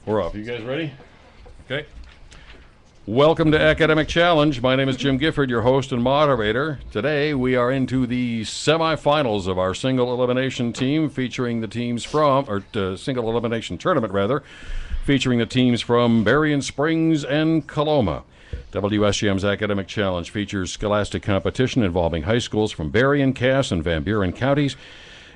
We're off. You guys ready? Okay. Welcome to Academic Challenge. My name is Jim Gifford, your host and moderator. Today we are into the semifinals of our single elimination team, featuring the teams from, single elimination tournament rather, featuring the teams from Berrien Springs and Coloma. WSJM's Academic Challenge features scholastic competition involving high schools from Berrien, Cass, and Van Buren counties.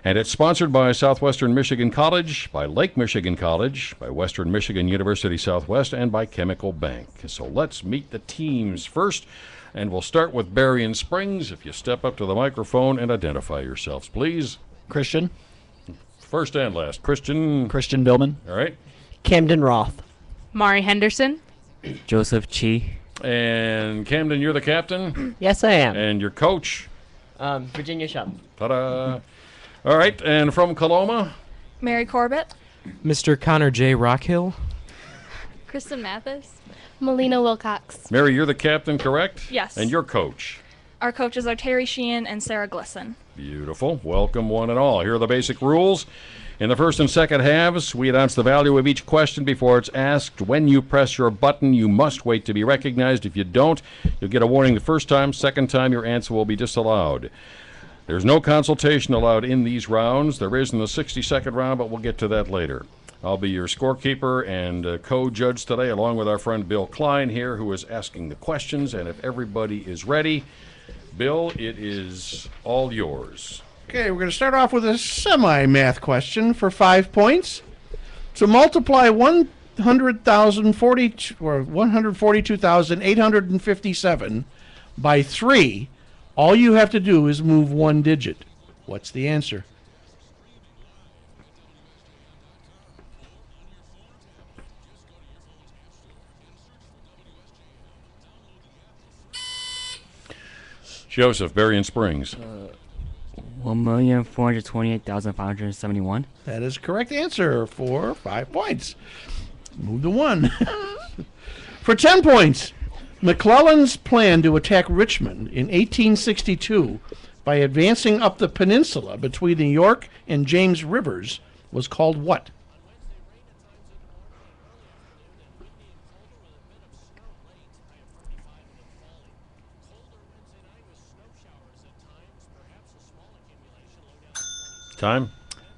And it's sponsored by Southwestern Michigan College, by Lake Michigan College, by Western Michigan University Southwest, and by Chemical Bank. So let's meet the teams first, and we'll start with Berrien Springs. If you step up to the microphone and identify yourselves, please. Christian. First and last. Christian Billman. All right. Camden Roth. Mari Henderson. Joseph Chi. And Camden, you're the captain? Yes, I am. And your coach? Virginia Shum. Ta-da. All right, and from Coloma? Mary Corbett. Mr. Connor J. Rockhill. Kristen Mathis. Melina Wilcox. Mary, you're the captain, correct? Yes. And your coach? Our coaches are Terry Sheehan and Sarah Glisson. Beautiful. Welcome, one and all. Here are the basic rules. In the first and second halves, we announce the value of each question before it's asked. When you press your button, you must wait to be recognized. If you don't, you'll get a warning the first time. Second time, your answer will be disallowed. There's no consultation allowed in these rounds. There is in the 60-second round, but we'll get to that later. I'll be your scorekeeper and co-judge today, along with our friend Bill Klein here, who is asking the questions. And if everybody is ready, Bill, it is all yours. Okay, we're going to start off with a semi-math question for 5 points. To multiply 142,857 by 3, all you have to do is move one digit. What's the answer? Joseph, Berrien Springs. 1,428,571. That is the correct answer for 5 points. Move to 1. For 10 points, McClellan's plan to attack Richmond in 1862 by advancing up the peninsula between the York and James Rivers was called what? Time?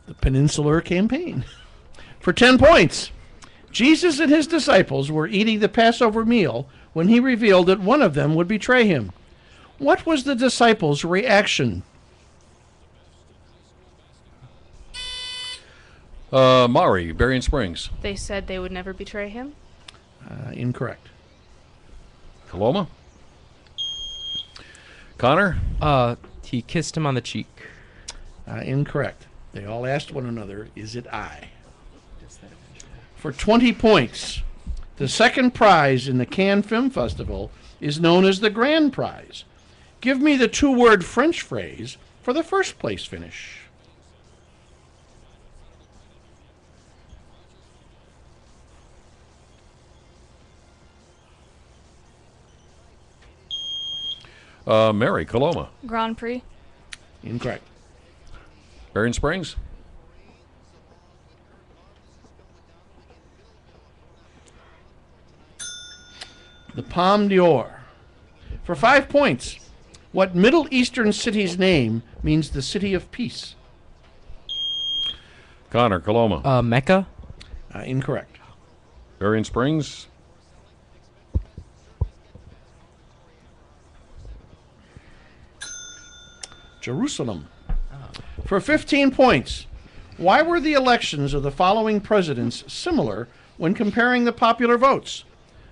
The Peninsular Campaign. For 10 points, Jesus and his disciples were eating the Passover meal when he revealed that one of them would betray him. What was the disciples' reaction? Mari, Berrien Springs. They said they would never betray him. Incorrect. Coloma? Connor? He kissed him on the cheek. Incorrect. They all asked one another, is it I? For 20 points, the second prize in the Cannes Film Festival is known as the Grand Prize. Give me the two-word French phrase for the first place finish. Mary, Coloma. Grand Prix. Incorrect. Berrien Springs. The Palme d'Or. For 5 points, what Middle Eastern city's name means the city of peace? Connor, Coloma. Mecca. Incorrect. Berrien Springs. Jerusalem. For 15 points, why were the elections of the following presidents similar when comparing the popular votes?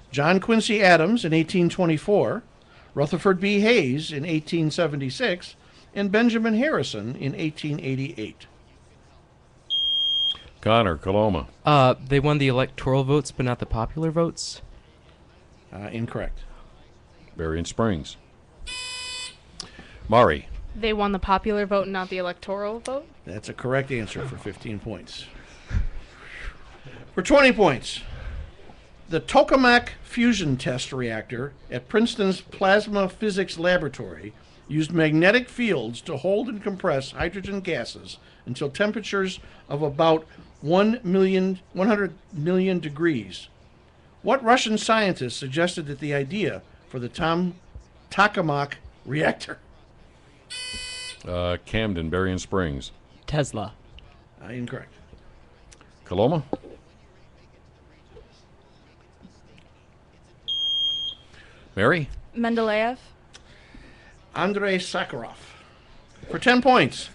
John Quincy Adams in 1824, Rutherford B. Hayes in 1876, and Benjamin Harrison in 1888. Connor, Coloma. They won the electoral votes, but not the popular votes. Incorrect. Berrien Springs. Mari. They won the popular vote, not the electoral vote. That's a correct answer for 15 points. For 20 points, the tokamak fusion test reactor at Princeton's Plasma Physics Laboratory used magnetic fields to hold and compress hydrogen gases until temperatures of about 100 million degrees. What Russian scientist suggested that the idea for the tokamak reactor? Camden, Berrien Springs. Tesla. Incorrect. Coloma. Mary. Mendeleev. Andrei Sakharov. For 10 points,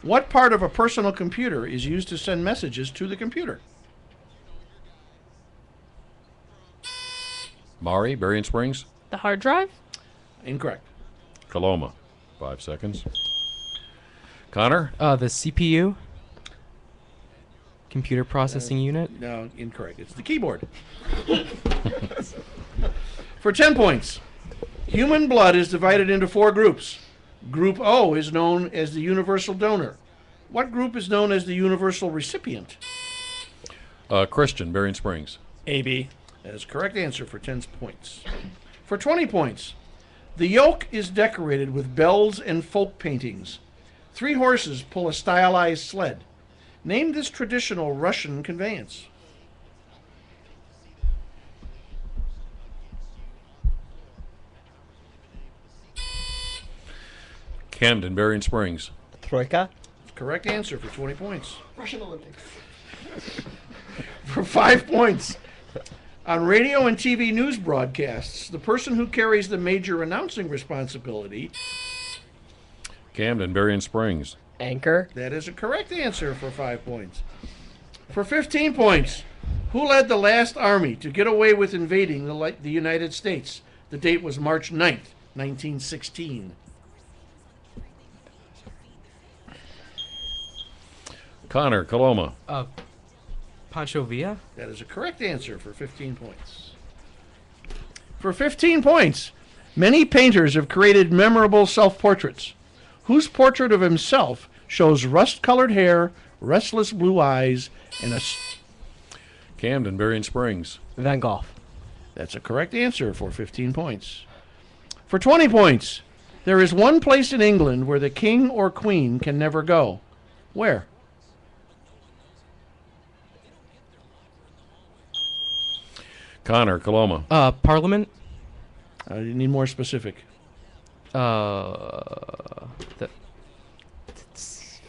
what part of a personal computer is used to send messages to the computer? Mari, Berrien Springs. The hard drive. Incorrect. Coloma. 5 seconds. Connor. The CPU. Computer processing unit. No, incorrect. It's the keyboard. For 10 points, human blood is divided into 4 groups. Group O is known as the universal donor. What group is known as the universal recipient? Christian, Berrien Springs. AB. That is the correct answer for 10 points. For 20 points, the yoke is decorated with bells and folk paintings. 3 horses pull a stylized sled. Name this traditional Russian conveyance. Camden, Berrien Springs. Troika. Correct answer for 20 points. Russian Olympics. For 5 points. On radio and TV news broadcasts, the person who carries the major announcing responsibility. Camden, Berrien Springs. Anchor. That is a correct answer for 5 points. For 15 points, who led the last army to get away with invading the United States? The date was March 9th, 1916. Connor, Coloma. Pancho Villa. That is a correct answer for 15 points. For 15 points, many painters have created memorable self-portraits. Whose portrait of himself shows rust-colored hair, restless blue eyes, and a... Camden, Berrien Springs. Van Gogh. That's a correct answer for 15 points. For 20 points, there is one place in England where the king or queen can never go. Where? Connor, Coloma. Parliament. You need more specific. It's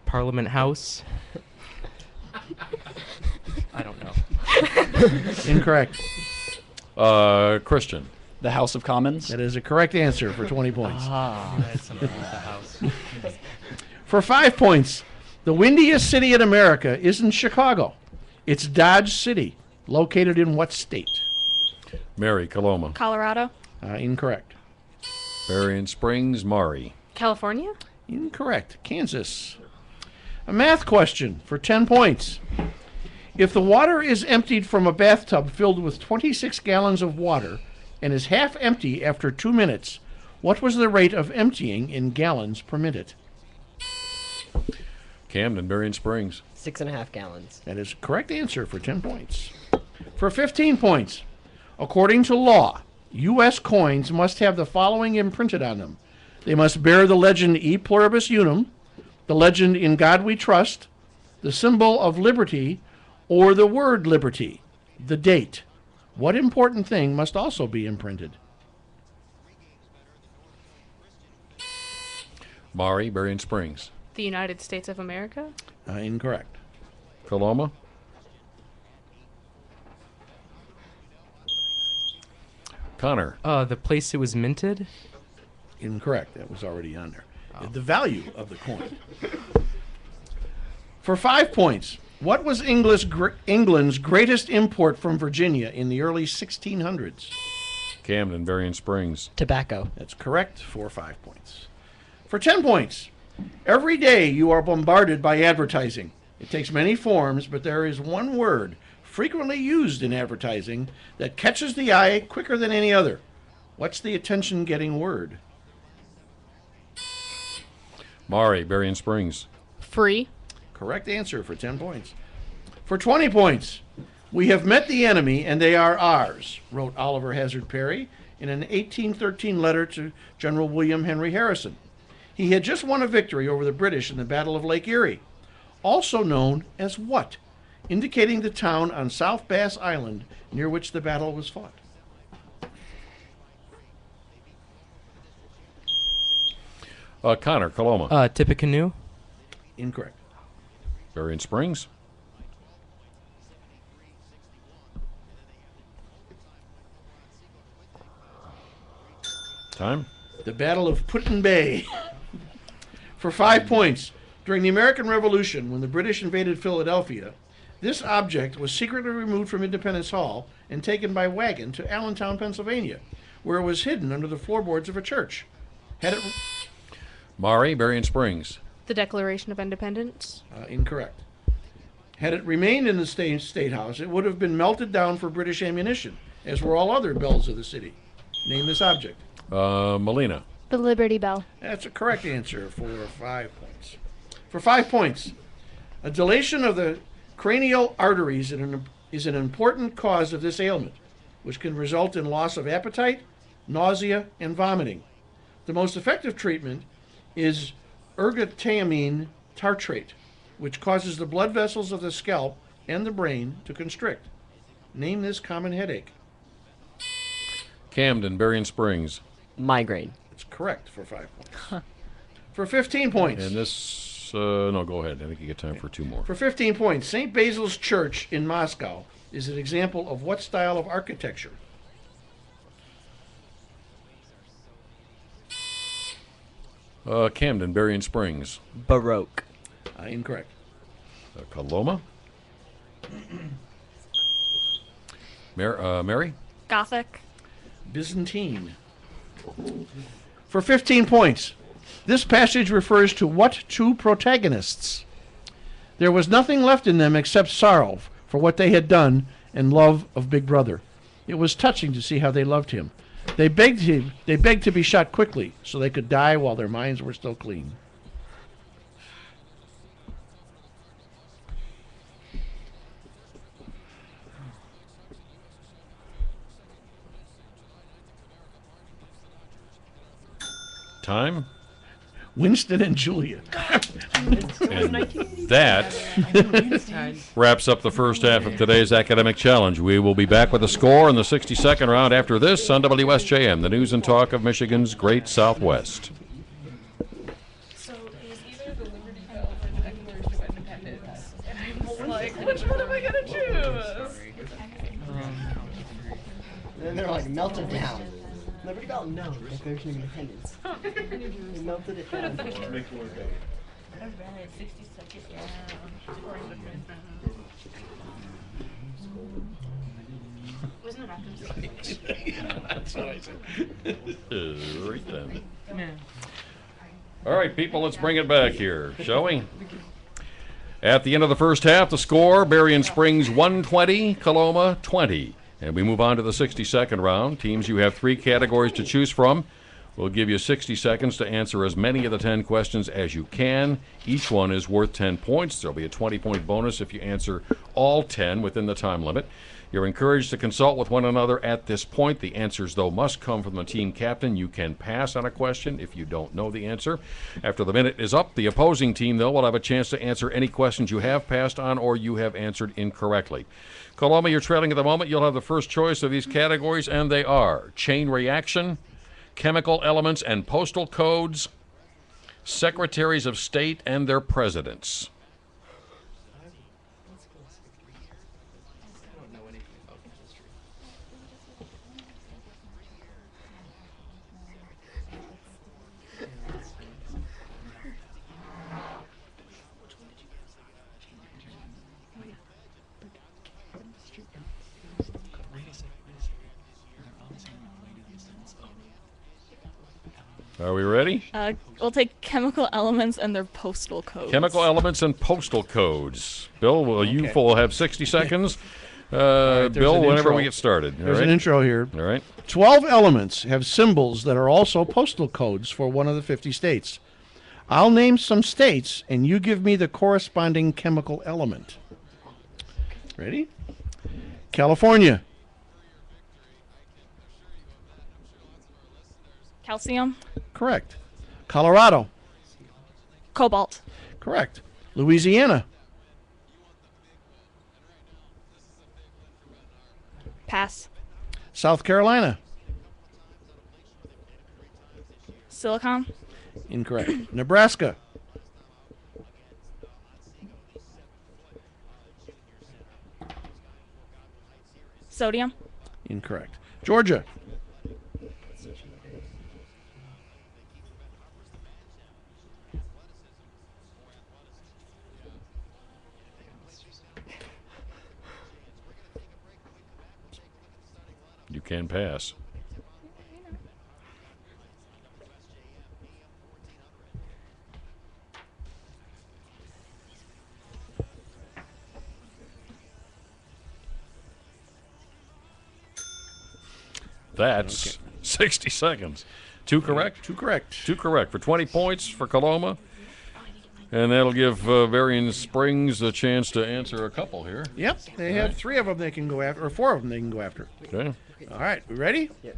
Parliament House. I don't know. Incorrect. Christian. The House of Commons. That is a correct answer for 20 points. Something with the house. For 5 points, the windiest city in America isn't Chicago. It's Dodge City, located in what state? Mary, Coloma. Colorado. Incorrect. Berrien Springs, Mari. California. Incorrect. Kansas. A math question for 10 points. If the water is emptied from a bathtub filled with 26 gallons of water and is half empty after 2 minutes, what was the rate of emptying in gallons per minute? Camden, Berrien Springs. 6.5 gallons. That is a correct answer for 10 points. For 15 points, according to law, U.S. coins must have the following imprinted on them. They must bear the legend E Pluribus Unum, the legend In God We Trust, the symbol of liberty, or the word liberty. The date. What important thing must also be imprinted? Mari, Berrien Springs. The United States of America. Incorrect. Coloma. Connor. The place it was minted. Incorrect. That was already on there. The value of the coin. For 5 points, what was England's greatest import from Virginia in the early 1600s? Camden, Berrien Springs. Tobacco. That's correct for 5 points. For 10 points, every day you are bombarded by advertising. It takes many forms, but there is one word frequently used in advertising that catches the eye quicker than any other. What's the attention-getting word? Mari, Berrien Springs. Free. Correct answer for 10 points. For 20 points, we have met the enemy and they are ours, wrote Oliver Hazard Perry in an 1813 letter to General William Henry Harrison. He had just won a victory over the British in the Battle of Lake Erie, also known as what indicating the town on South Bass Island near which the battle was fought? Connor, Coloma. Tippecanoe. Incorrect. Berrien Springs. Time. The Battle of Put-in Bay. For 5 points, during the American Revolution, when the British invaded Philadelphia, this object was secretly removed from Independence Hall and taken by wagon to Allentown, Pennsylvania, where it was hidden under the floorboards of a church. Had it Mari, Berrien Springs. The Declaration of Independence. Incorrect. Had it remained in the state house, it would have been melted down for British ammunition, as were all other bells of the city. Name this object. Melina. The Liberty Bell. That's a correct answer for 5 points. For 5 points, a dilation of the cranial arteries is an important cause of this ailment, which can result in loss of appetite, nausea, and vomiting. The most effective treatment is ergotamine tartrate, which causes the blood vessels of the scalp and the brain to constrict. Name this common headache. Camden, Berrien Springs. Migraine. It's correct for 5 points. For 15 points. And this, no, go ahead. I think you get time for 2 more. For 15 points, St. Basil's Church in Moscow is an example of what style of architecture? Camden, Berrien Springs. Baroque. Incorrect. Coloma. Mary. Gothic. Byzantine. For 15 points, this passage refers to what 2 protagonists? There was nothing left in them except sorrow for what they had done and love of Big Brother. It was touching to see how they loved him. They begged to be shot quickly so they could die while their minds were still clean. Time. Winston and Julia. And that wraps up the first half of today's academic challenge. We will be back with a score in the 62nd round after this on WSJM, the news and talk of Michigan's Great Southwest. So it was either the Liberty Bell or the Declaration of Independence. And I was like, which one am I going to choose? Then they're like melted down. Liberty Bell, no. Declaration of Independence. They melted it down. Wasn't it after That's what I said. Right then. All right, people, let's bring it back here, shall we? At the end of the first half, the score, Berrien Springs 120, Coloma 20. And we move on to the 62nd round. Teams, you have 3 categories to choose from. We'll give you 60 seconds to answer as many of the 10 questions as you can. Each one is worth 10 points. There'll be a 20-point bonus if you answer all 10 within the time limit. You're encouraged to consult with one another at this point. The answers, though, must come from the team captain. You can pass on a question if you don't know the answer. After the minute is up, the opposing team, though, will have a chance to answer any questions you have passed on or you have answered incorrectly. Coloma, you're trailing at the moment. You'll have the first choice of these categories, and they are chain reaction, chemical elements and postal codes, secretaries of state and their presidents. Are we ready? We'll take chemical elements and their postal codes. Chemical elements and postal codes. Bill, you will have 60 seconds. Right, Bill, whenever intro. we get started. There's an intro here. All right. 12 elements have symbols that are also postal codes for one of the 50 states. I'll name some states, and you give me the corresponding chemical element. Ready? California. Calcium. Correct. Colorado. Cobalt. Correct. Louisiana. Pass. South Carolina. Silicon. Incorrect. Nebraska. Sodium. Incorrect. Georgia. You can pass. That's 60 seconds. Two correct? Two correct. Two correct for 20 points for Coloma. And that'll give Berrien Springs a chance to answer a couple here. Yep, they have 3 of them they can go after, or 4 of them they can go after. Okay. All right, we ready? Yep.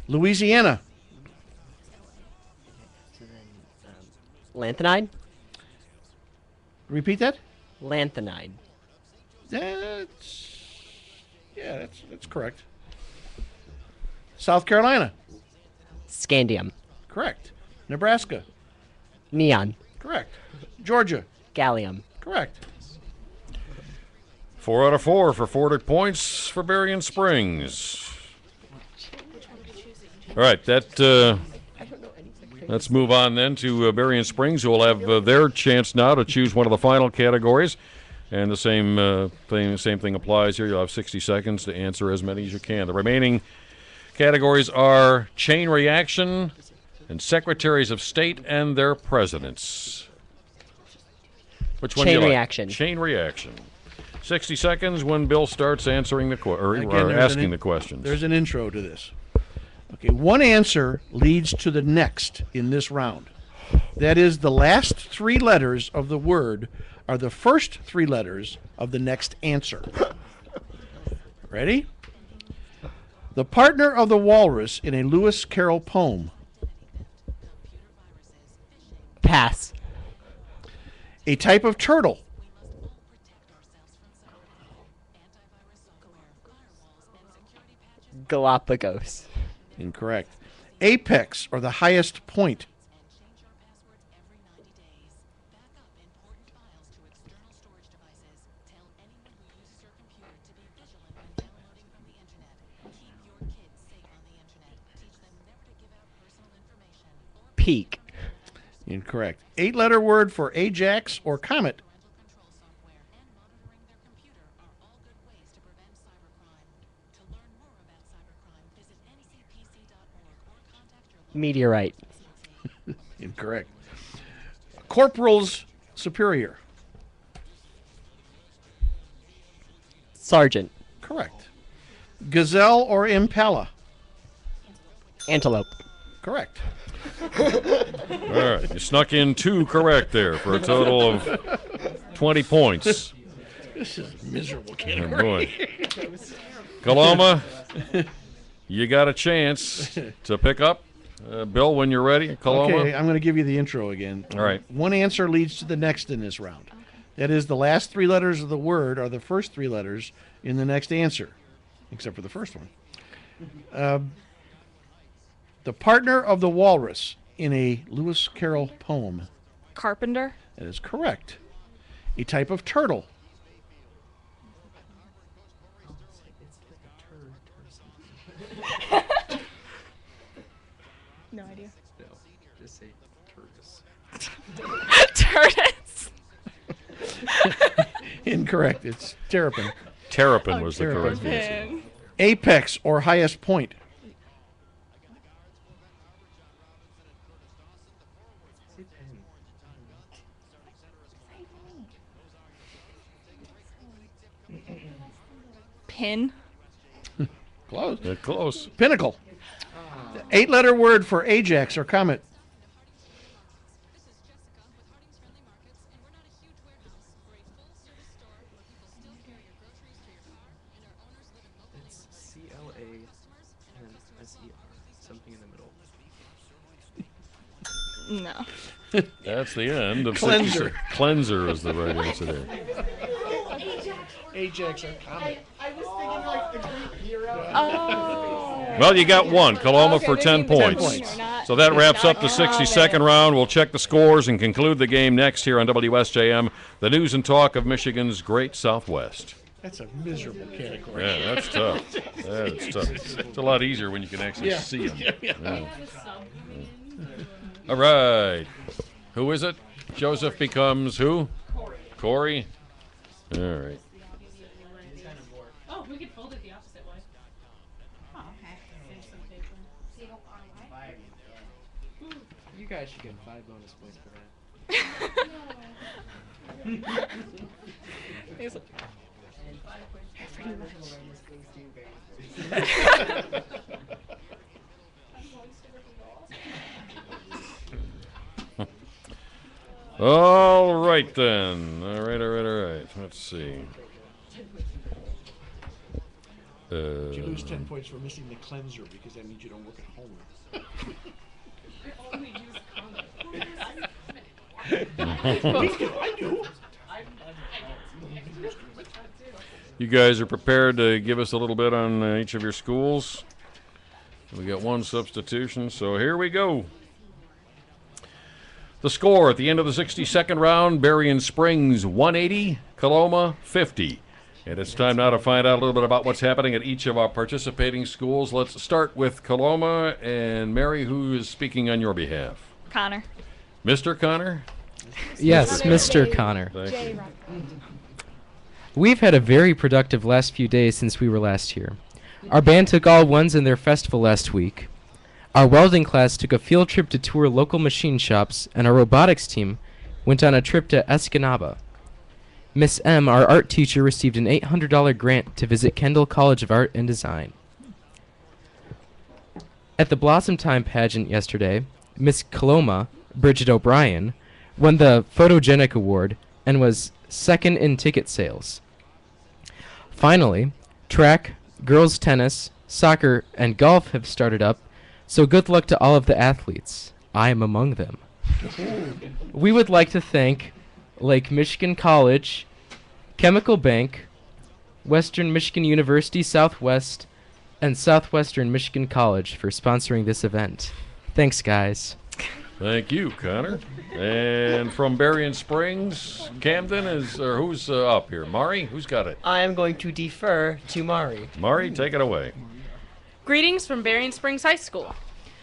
Louisiana. So then, lanthanide? Repeat that? Lanthanide. That's correct. South Carolina. Scandium. Correct. Nebraska. Neon. Correct. Georgia. Gallium. Correct. 4 out of 4 for 40 points for Berrien Springs. All right, let's move on then to Berrien Springs, who will have their chance now to choose one of the final categories. And the same thing applies here. You'll have 60 seconds to answer as many as you can. The remaining categories are chain reaction and secretaries of state and their presidents. Which one do you Chain like? reaction. Chain reaction. 60 seconds when Bill starts answering the or Again, asking the questions. There's an intro to this. Okay, one answer leads to the next in this round. That is, the last 3 letters of the word are the first 3 letters of the next answer. Ready? The partner of the walrus in a Lewis Carroll poem. Pass. A type of turtle. Galapagos. Incorrect. Apex, or the highest point. Peak. Incorrect. 8-letter word for Ajax or comet. Meteorite. Incorrect. Corporal's superior. Sergeant. Correct. Gazelle or impala. Antelope. Correct. All right, you snuck in 2 correct there for a total of 20 points. This is a miserable Oh, category. boy. Coloma, you got a chance to pick up. Bill, when you're ready, Coloma. Okay, I'm going to give you the intro again. All right. One answer leads to the next in this round. That is, the last 3 letters of the word are the first 3 letters in the next answer, except for the first one. The partner of the walrus in a Lewis Carroll poem. Carpenter. That is correct. A type of turtle. No idea. No, just say tortoise. Tortoise. Incorrect. It's terrapin. Terrapin was the Terrapin. correct answer. Apex or highest point. Pin. Close. Close. Pinnacle. 8-letter word for Ajax or comet. It's CLA and SER, something in the middle. No. That's the end of Cleanser. 60 Cleanser is the right answer there. Ajax or Comet. I was thinking like the Greek hero. Oh. Well, you got one. Coloma Okay, for they 10 mean the 10 points. points. Not- So that wraps up the not 62nd round. We'll check the scores and conclude the game next here on WSJM, the news and talk of Michigan's Great Southwest. That's a miserable category. Yeah, that's tough. That's tough. It's a lot easier when you can actually see them. Yeah. All right. Who is it? Joseph becomes who? Corey. All right. Oh, we could fold it the opposite way. Oh, okay. You guys should get 5 bonus points for that. He's like, All right, then. All right. Let's see. You lose 10 points for missing the cleanser because that means you don't work at home. I do. You guys are prepared to give us a little bit on each of your schools? We got one substitution, so here we go. The score at the end of the 62nd round, Berrien Springs 180, Coloma 50. And it's time now to find out a little bit about what's happening at each of our participating schools. Let's start with Coloma, and Mary, who is speaking on your behalf? Connor. Mr. Connor? Yes, Mr. Connor. Thank you. We've had a very productive last few days since we were last here. Our band took all ones in their festival last week. Our welding class took a field trip to tour local machine shops, and our robotics team went on a trip to Escanaba. Miss M, our art teacher, received an $800 grant to visit Kendall College of Art and Design. At the Blossom Time pageant yesterday, Miss Coloma, Bridget O'Brien, won the Photogenic Award and was second in ticket sales. Finally, track, girls tennis, soccer, and golf have started up, so good luck to all of the athletes. I am among them. We would like to thank Lake Michigan College, Chemical Bank, Western Michigan University Southwest, and Southwestern Michigan College for sponsoring this event. Thanks, guys. Thank you, Connor. And from Berrien Springs, Camden who's up here? Mari, who's got it? I am going to defer to Mari. Mari, take it away. Greetings from Berrien Springs High School.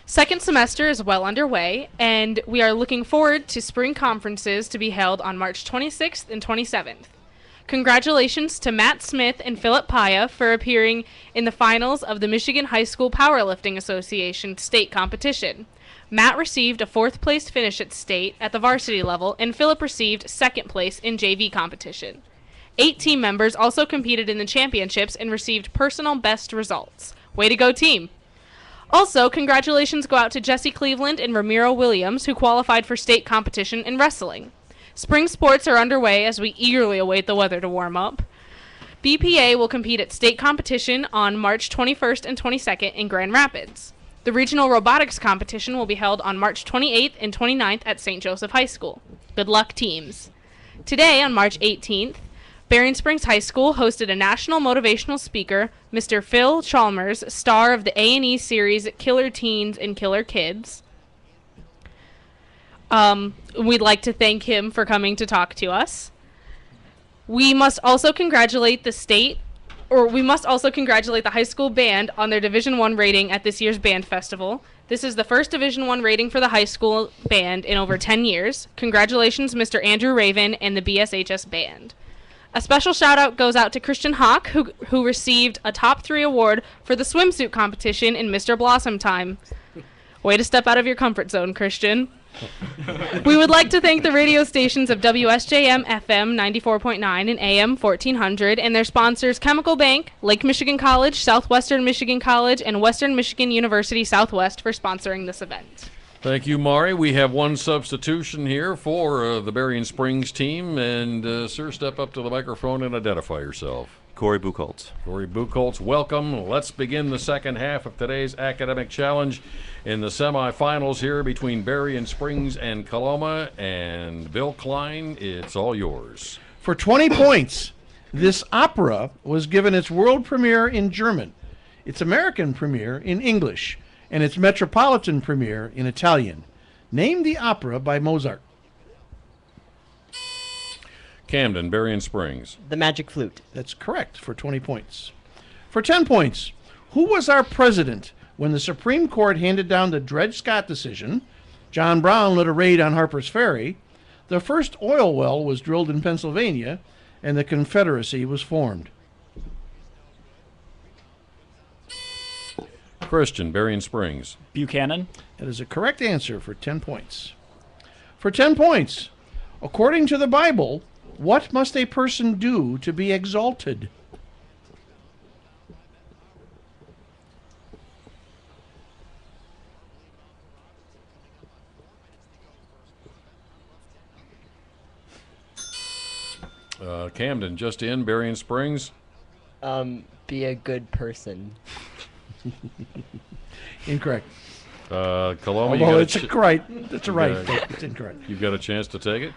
Second semester is well underway, and we are looking forward to spring conferences to be held on March 26th and 27th. Congratulations to Matt Smith and Philip Paya for appearing in the finals of the Michigan High School Powerlifting Association state competition. Matt received a 4th place finish at state at the varsity level, and Philip received 2nd place in JV competition. 8 team members also competed in the championships and received personal best results. Way to go, team! Also, congratulations go out to Jesse Cleveland and Ramiro Williams, who qualified for state competition in wrestling. Spring sports are underway as we eagerly await the weather to warm up. BPA will compete at state competition on March 21st and 22nd in Grand Rapids. The regional robotics competition will be held on March 28th and 29th at St. Joseph High School. Good luck, teams. Today, on March 18th, Berrien Springs High School hosted a national motivational speaker, Mr. Phil Chalmers, star of the A&E series Killer Teens and Killer Kids. We'd like to thank him for coming to talk to us. We must also congratulate the high school band on their Division I rating at this year's band festival. This is the first Division I rating for the high school band in over 10 years. Congratulations, Mr. Andrew Raven and the BSHS band. A special shout out goes out to Christian Hawk, who received a top 3 award for the swimsuit competition in Mr. Blossom Time. Way to step out of your comfort zone, Christian. We would like to thank the radio stations of WSJM FM 94.9 and AM 1400 and their sponsors Chemical Bank, Lake Michigan College, Southwestern Michigan College, and Western Michigan University Southwest for sponsoring this event. Thank you, Mari. We have one substitution here for the Berrien Springs team. And, sir, step up to the microphone and identify yourself. Corey Buchholz. Corey Buchholz, welcome. Let's begin the second half of today's academic challenge in the semifinals here between Berrien Springs and Coloma. And Bill Klein, it's all yours. For 20 points, This opera was given its world premiere in German, its American premiere in English, and its metropolitan premiere in Italian. Name the opera by Mozart. Camden, Berrien Springs. The Magic Flute. That's correct for 20 points. For 10 points, who was our president when the Supreme Court handed down the Dred Scott decision? John Brown led a raid on Harper's Ferry. The first oil well was drilled in Pennsylvania, and the Confederacy was formed. Christian, Berrien Springs. Buchanan. That is a correct answer for 10 points. For 10 points, according to the Bible, what must a person do to be exalted? Camden, just in, Berrien Springs. Be a good person. Incorrect. Coloma, Although it's right. That's right. It's incorrect. You've got a chance to take it.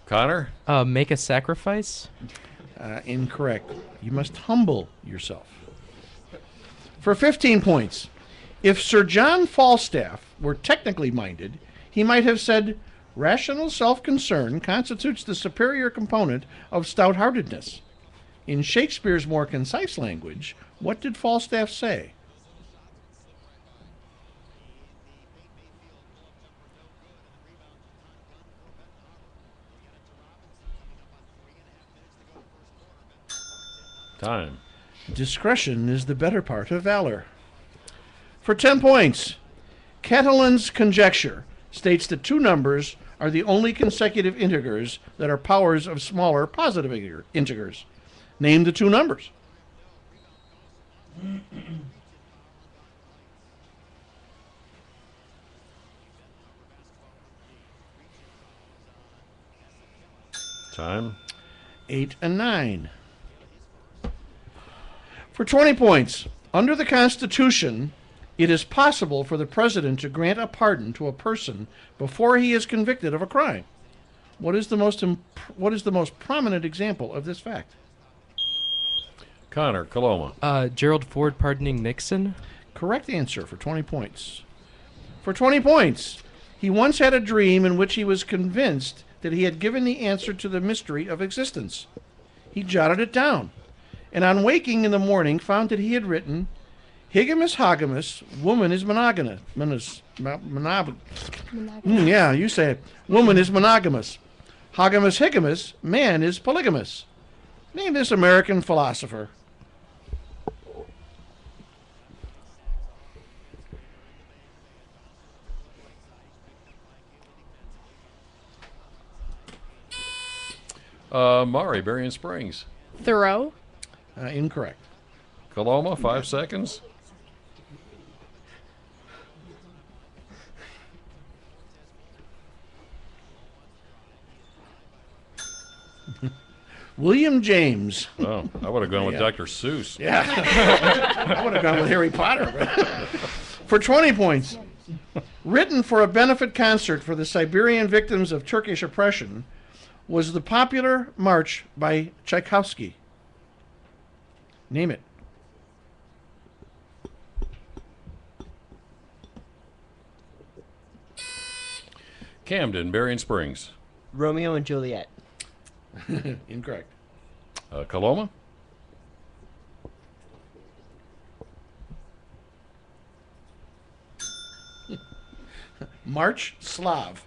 Connor? Make a sacrifice? Incorrect. You must humble yourself. For 15 points, if Sir John Falstaff were technically minded, he might have said, rational self-concern constitutes the superior component of stout-heartedness. In Shakespeare's more concise language, what did Falstaff say? Time. Discretion is the better part of valor. For 10 points, Catalan's conjecture states that two numbers are the only consecutive integers that are powers of smaller positive integers. Name the two numbers. Time. 8 and 9. For 20 points, under the Constitution, it is possible for the president to grant a pardon to a person before he is convicted of a crime. What is the most prominent example of this fact? Connor, Coloma. Gerald Ford pardoning Nixon? Correct answer for 20 points. For 20 points, he once had a dream in which he was convinced that he had given the answer to the mystery of existence. He jotted it down, and on waking in the morning found that he had written, Higamus Hogamus, woman is monogamous. Yeah, you say it. Woman is monogamous. Hogamus Higamus, man is polygamous. Name this American philosopher. Mari, Berrien Springs. Thoreau. Incorrect. Coloma, 5 seconds. William James. Oh, I would have gone with Yeah. Dr. Seuss. Yeah. I would have gone with Harry Potter. For 20 points, written for a benefit concert for the Siberian victims of Turkish oppression, was the popular march by Tchaikovsky. Name it. Camden, Berrien Springs. Romeo and Juliet. Incorrect. Coloma. March Slav.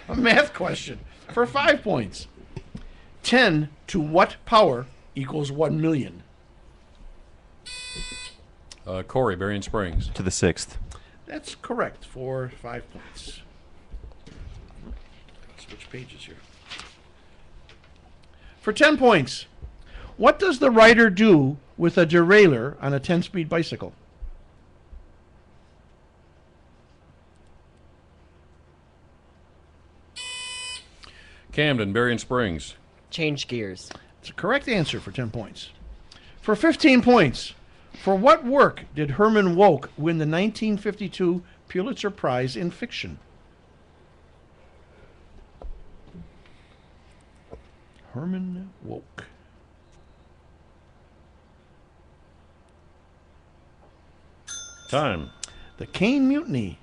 A math question for 5 points. 10 to what power equals 1 million? Corey, Berrien Springs. To the 6th. That's correct for 5 points. Switch pages here. For 10 points, what does the rider do with a derailleur on a 10-speed bicycle? Camden, Berrien Springs. Change gears. It's a correct answer for 10 points. For 15 points, for what work did Herman Wouk win the 1952 Pulitzer Prize in Fiction? Herman Woke. Time. The Caine Mutiny.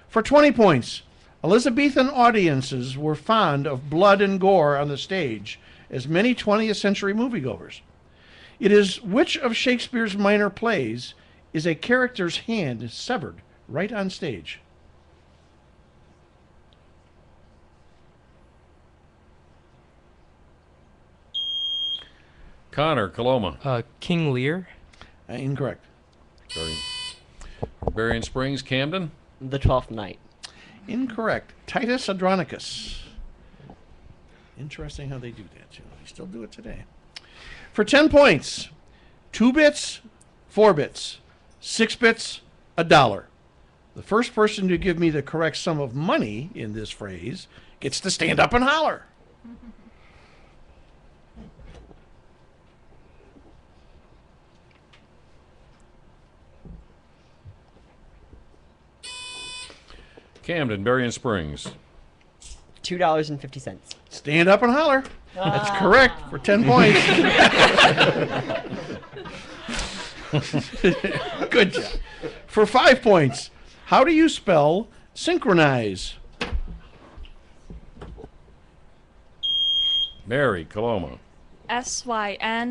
For 20 points, Elizabethan audiences were fond of blood and gore on the stage, as many 20th century moviegoers. It is which of Shakespeare's minor plays is a character's hand severed right on stage? Connor, Coloma. King Lear. Incorrect. Berrien. Berrien Springs, Camden. The Twelfth Night. Incorrect. Titus Andronicus. Interesting how they do that. You know, they still do it today. For 10 points, 2 bits, 4 bits, 6 bits, $1. The first person to give me the correct sum of money in this phrase gets to stand up and holler. Camden, Berrien Springs. $2.50. Stand up and holler. That's correct for 10 points. Good job. For 5 points, how do you spell synchronize? Mary, Coloma. SYNCHRONIZE.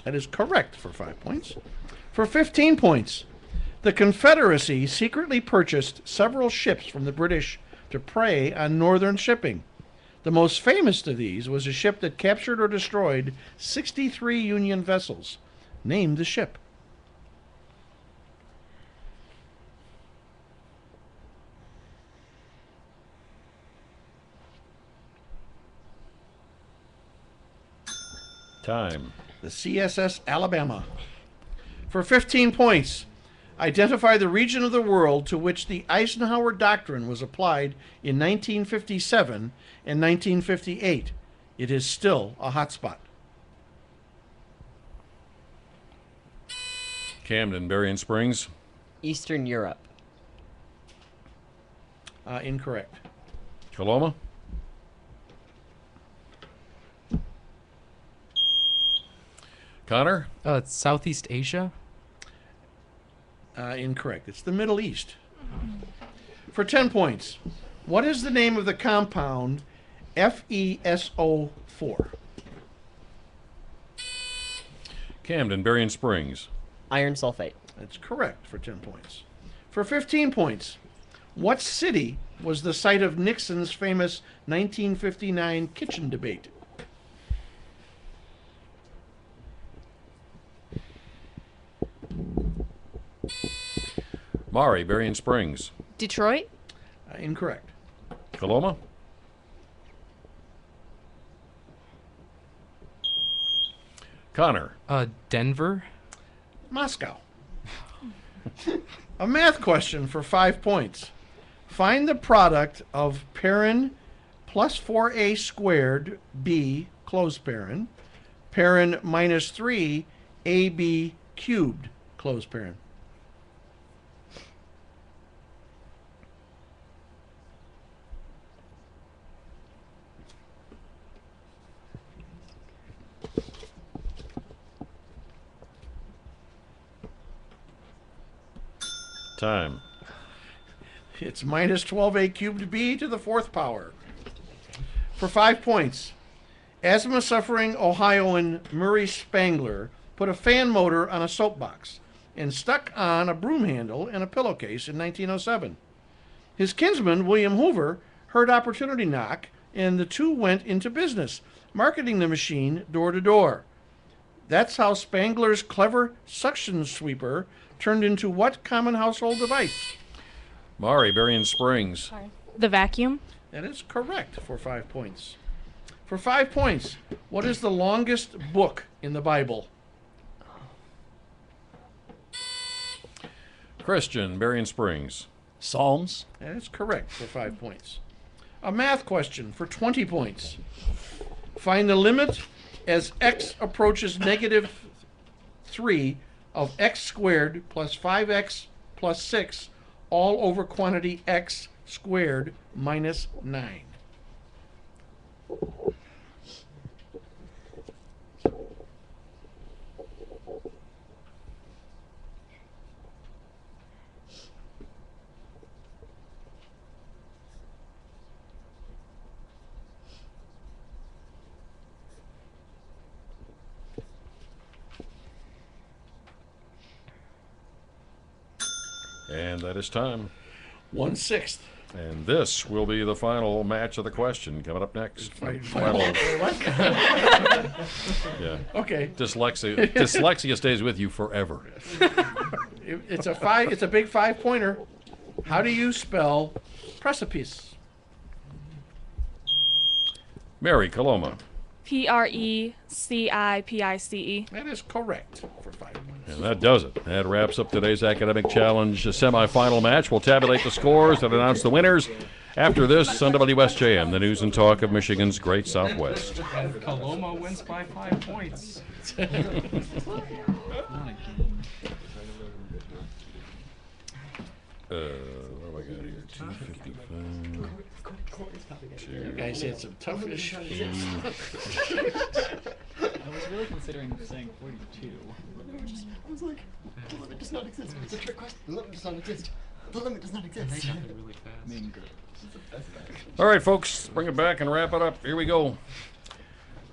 That is correct for 5 points. For 15 points, the Confederacy secretly purchased several ships from the British to prey on northern shipping. The most famous of these was a ship that captured or destroyed 63 Union vessels. Name the ship. Time. The CSS Alabama. For 15 points, identify the region of the world to which the Eisenhower Doctrine was applied in 1957 and 1958. It is still a hotspot. Camden, Berrien Springs. Eastern Europe. Incorrect. Coloma. Connor. Southeast Asia. Incorrect. It's the Middle East. For 10 points, what is the name of the compound FeSO4? Camden, Berrien Springs. Iron sulfate. That's correct for 10 points. For 15 points, what city was the site of Nixon's famous 1959 kitchen debate? Mari, Berrien Springs. Detroit. Incorrect. Coloma. Connor. Denver. Moscow. A math question for 5 points. Find the product of paren plus 4a squared b, close paren, paren minus 3ab cubed, close paren. Time. It's minus 12a cubed b to the 4th power. For 5 points, asthma-suffering Ohioan Murray Spangler put a fan motor on a soapbox and stuck on a broom handle and a pillowcase in 1907. His kinsman, William Hoover, heard opportunity knock, and the two went into business, marketing the machine door to door. That's how Spangler's clever suction sweeper turned into what common household device? Mari, Berrien Springs. The vacuum. That is correct for 5 points. For 5 points, what is the longest book in the Bible? Christian, Berrien Springs. Psalms. That is correct for 5 points. A math question for 20 points. Find the limit as x approaches negative 3 of x squared plus 5x plus 6 all over quantity x squared minus 9. And that is time. 1/6. And this will be the final match of the question coming up next. Final. Yeah. Okay. Dyslexia stays with you forever. It's a big 5-pointer. How do you spell precipice? Mary Coloma. Precipice. That is correct for 5 points. And that does it. That wraps up today's Academic Challenge semifinal match. We'll tabulate the scores and announce the winners after this on WSJM, the news and talk of Michigan's Great Southwest. Coloma wins by 5 points. What do I got here? 255. You guys had some tough issues. I was really considering saying 42. I was like, the limit does not exist. It's a trick question. The limit does not exist. The limit does not exist. Really fast. Mean girls. All right, folks, bring it back and wrap it up. Here we go.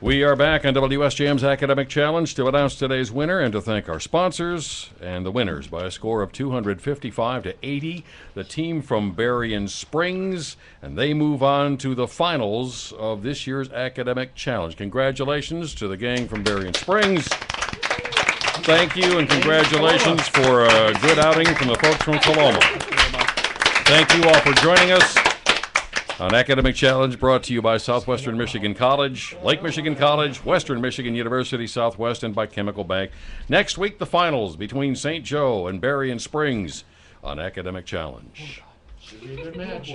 We are back on WSJM's Academic Challenge to announce today's winner and to thank our sponsors and the winners by a score of 255 to 80. The team from Berrien Springs, and they move on to the finals of this year's Academic Challenge. Congratulations to the gang from Berrien Springs. Thank you and congratulations for a good outing from the folks from Coloma. Thank you all for joining us on Academic Challenge, brought to you by Southwestern Michigan College, Lake Michigan College, Western Michigan University Southwest, and by Chemical Bank. Next week, the finals between St. Joe and Berrien Springs on Academic Challenge. Should be a good match.